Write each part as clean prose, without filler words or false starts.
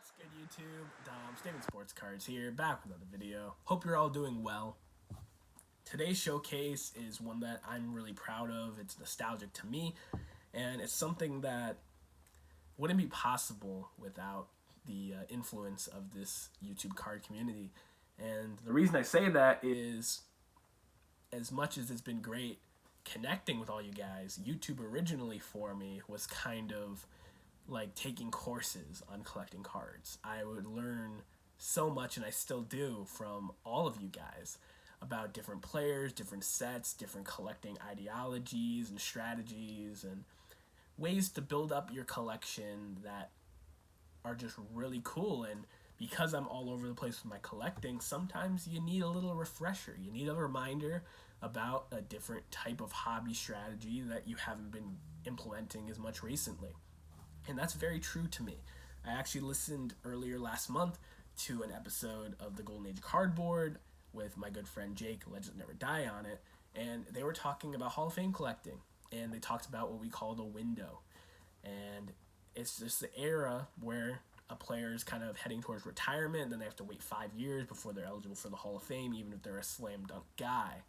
What's good, YouTube? Dom, Statement Sports Cards here, back with another video. Hope you're all doing well. Today's showcase is one that I'm really proud of. It's nostalgic to me, and it's something that wouldn't be possible without the influence of this YouTube card community. And the reason I say that is, as much as it's been great connecting with all you guys, YouTube originally for me was kind of like taking courses on collecting cards. I would learn so much, and I still do, from all of you guys about different players, different sets, different collecting ideologies and strategies, and ways to build up your collection that are just really cool. And because I'm all over the place with my collecting, sometimes you need a little refresher. You need a reminder about a different type of hobby strategy that you haven't been implementing as much recently. And that's very true to me. I actually listened earlier last month to an episode of the Golden Age Cardboard with my good friend Jake, Legends Never Die, on it, and they were talking about Hall of Fame collecting, and they talked about what we call the window. And it's just the era where a player is kind of heading towards retirement, and then they have to wait 5 years before they're eligible for the Hall of Fame, even if they're a slam dunk guy.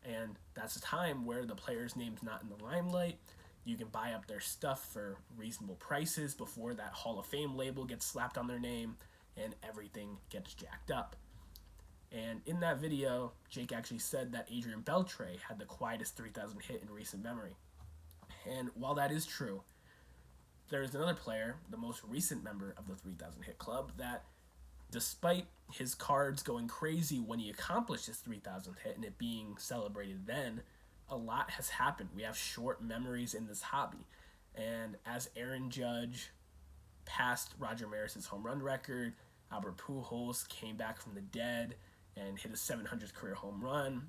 And that's a time where the player's name's not in the limelight. You can buy up their stuff for reasonable prices before that Hall of Fame label gets slapped on their name, and everything gets jacked up. And in that video, Jake actually said that Adrian Beltre had the quietest 3,000 hit in recent memory. And while that is true, there's another player, the most recent member of the 3,000 hit club, that despite his cards going crazy when he accomplished his 3,000th hit and it being celebrated then, a lot has happened. We have short memories in this hobby. And as Aaron Judge passed Roger Maris's home run record, Albert Pujols came back from the dead and hit his 700th career home run.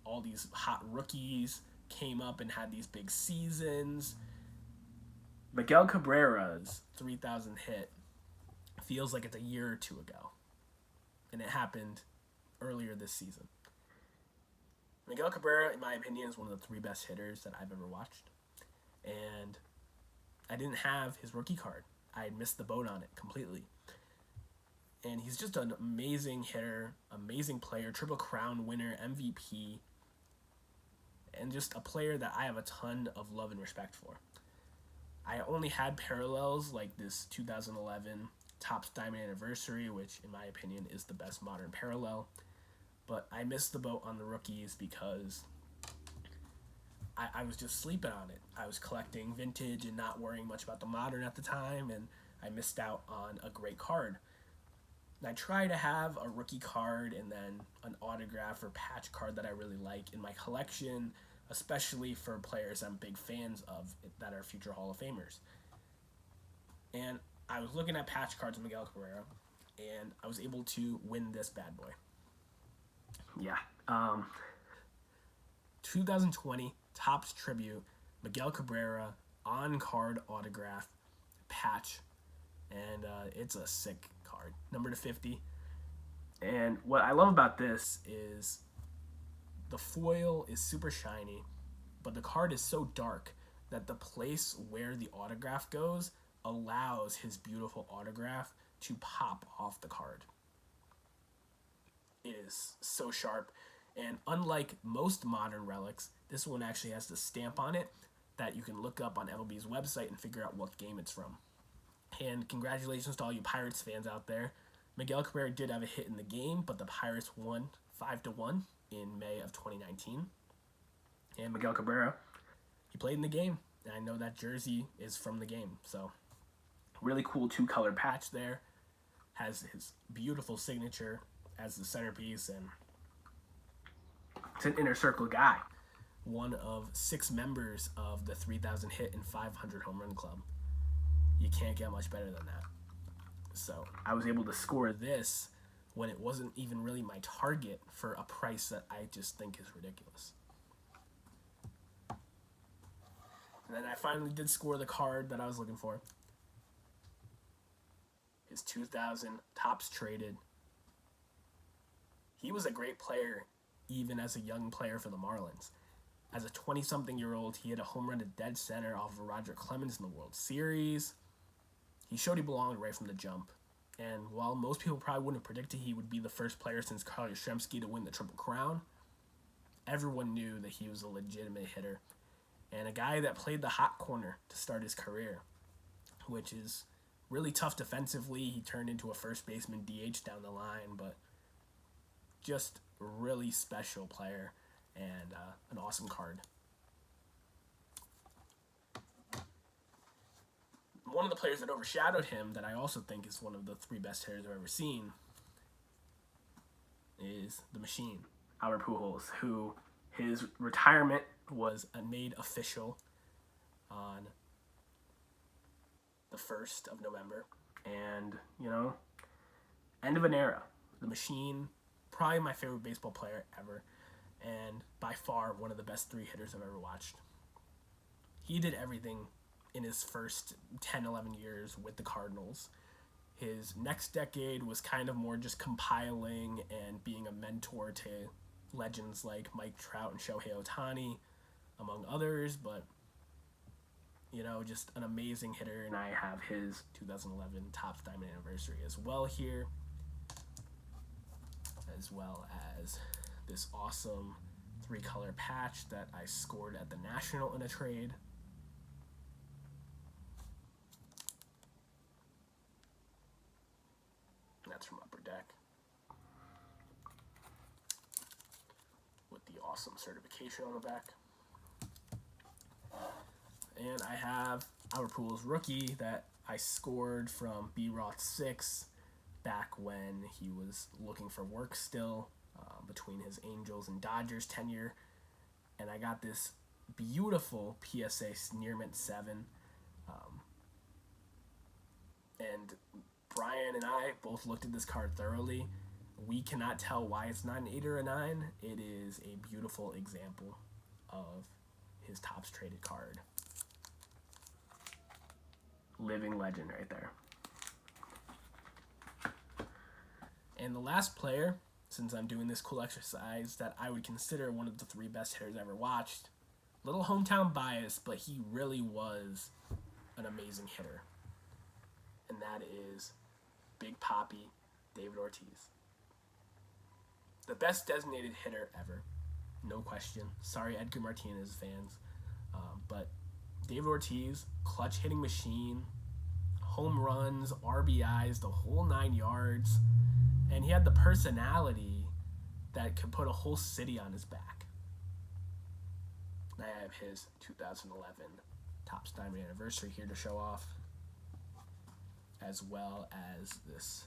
All these hot rookies came up and had these big seasons. Miguel Cabrera's 3,000 hit feels like it's a year or two ago, and it happened earlier this season. Miguel Cabrera, in my opinion, is one of the 3 best hitters that I've ever watched, and I didn't have his rookie card. I had missed the boat on it completely. And he's just an amazing hitter, amazing player, Triple Crown winner, MVP, and just a player that I have a ton of love and respect for. I only had parallels like this 2011 Topps Diamond Anniversary, which in my opinion is the best modern parallel. But I missed the boat on the rookies because I was just sleeping on it. I was collecting vintage and not worrying much about the modern at the time, and I missed out on a great card. And I try to have a rookie card and then an autograph or patch card that I really like in my collection, especially for players I'm big fans of that are future Hall of Famers. And I was looking at patch cards of Miguel Cabrera, and I was able to win this bad boy. Yeah. 2020 Topps Tribute Miguel Cabrera on-card autograph patch, and it's a sick card, number to 50. And what I love about this is the foil is super shiny, but the card is so dark that the place where the autograph goes allows his beautiful autograph to pop off the card. It is so sharp, and unlike most modern relics, this one actually has the stamp on it that you can look up on MLB's website and figure out what game it's from. And congratulations to all you Pirates fans out there. Miguel Cabrera did have a hit in the game, but the Pirates won 5-1 in May of 2019. And Miguel Cabrera, he played in the game, and I know that jersey is from the game. So really cool 2-color patch there. Has his beautiful signature as the centerpiece, and it's an inner circle guy. One of 6 members of the 3,000 hit and 500 home run club. You can't get much better than that. So I was able to score this when it wasn't even really my target for a price that I just think is ridiculous. And then I finally did score the card that I was looking for. His 2000 Topps Traded. He was a great player even as a young player for the Marlins. As a 20-something-year-old, he hit a home run to dead center off of Roger Clemens in the World Series. He showed he belonged right from the jump. And while most people probably wouldn't have predicted he would be the first player since Carl Yastrzemski to win the Triple Crown, everyone knew that he was a legitimate hitter and a guy that played the hot corner to start his career, which is really tough defensively. He turned into a first baseman DH down the line, but just a really special player and an awesome card. One of the players that overshadowed him that I also think is one of the 3 best hitters I've ever seen is the Machine, Albert Pujols, who his retirement was made official on the 1st of November. And, end of an era. The Machine, probably my favorite baseball player ever, and by far one of the best 3 hitters I've ever watched. He did everything in his first 10, 11 years with the Cardinals. His next decade was kind of more just compiling and being a mentor to legends like Mike Trout and Shohei Ohtani, among others, but, just an amazing hitter, and I have his 2011 Topps Diamond Anniversary as well here, as well as this awesome 3-color patch that I scored at the National in a trade. That's from Upper Deck, with the awesome certification on the back. And I have Albert Pujols rookie that I scored from B-Roth 6 back when he was looking for work still, between his Angels and Dodgers tenure. And I got this beautiful PSA Near Mint 7. And Brian and I both looked at this card thoroughly. We cannot tell why it's not an 8 or a 9. It is a beautiful example of his Topps traded card. Living legend right there. And the last player, since I'm doing this cool exercise, that I would consider one of the 3 best hitters I ever watched. Little hometown bias, but he really was an amazing hitter. And that is Big Papi, David Ortiz. The best designated hitter ever, no question. Sorry, Edgar Martinez fans. But David Ortiz, clutch hitting machine, home runs, RBIs, the whole 9 yards. And he had the personality that could put a whole city on his back. And I have his 2011 Topps Diamond Anniversary here to show off, as well as this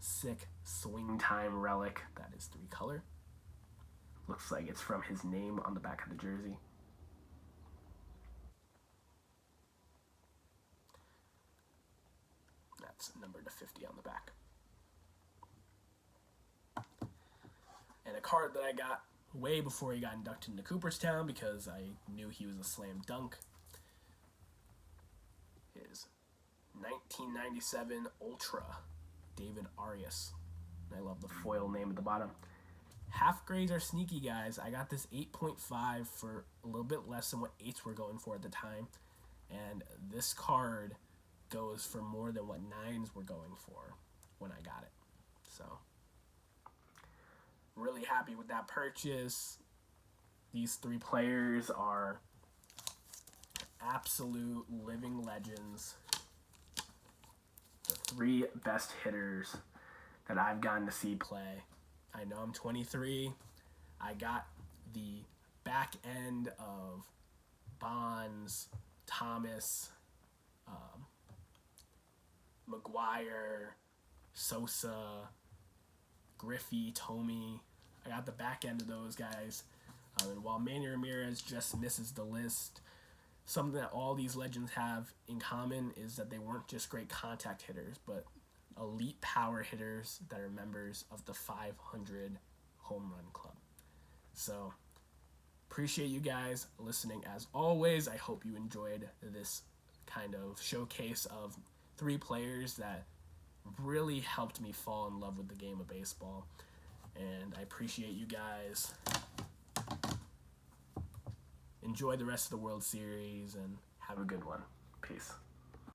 sick Swing Time relic that is 3-color. Looks like it's from his name on the back of the jersey. That's numbered to 50 on the back. And a card that I got way before he got inducted into Cooperstown because I knew he was a slam dunk is 1997 Ultra David Arias. I love the foil name at the bottom. Half grades are sneaky, guys. I got this 8.5 for a little bit less than what 8s were going for at the time. And this card goes for more than what 9s were going for when I got it. So, really happy with that purchase. These 3 players are absolute living legends. The 3 best hitters that I've gotten to see play. I know I'm 23. I got the back end of Bonds, Thomas, McGuire, Sosa, Griffey, Tomey. I got the back end of those guys. And while Manny Ramirez just misses the list, something that all these legends have in common is that they weren't just great contact hitters, but elite power hitters that are members of the 500 Home Run Club. So, appreciate you guys listening as always. I hope you enjoyed this kind of showcase of 3 players that really helped me fall in love with the game of baseball. And I appreciate you guys. Enjoy the rest of the World Series and have a good one. Peace.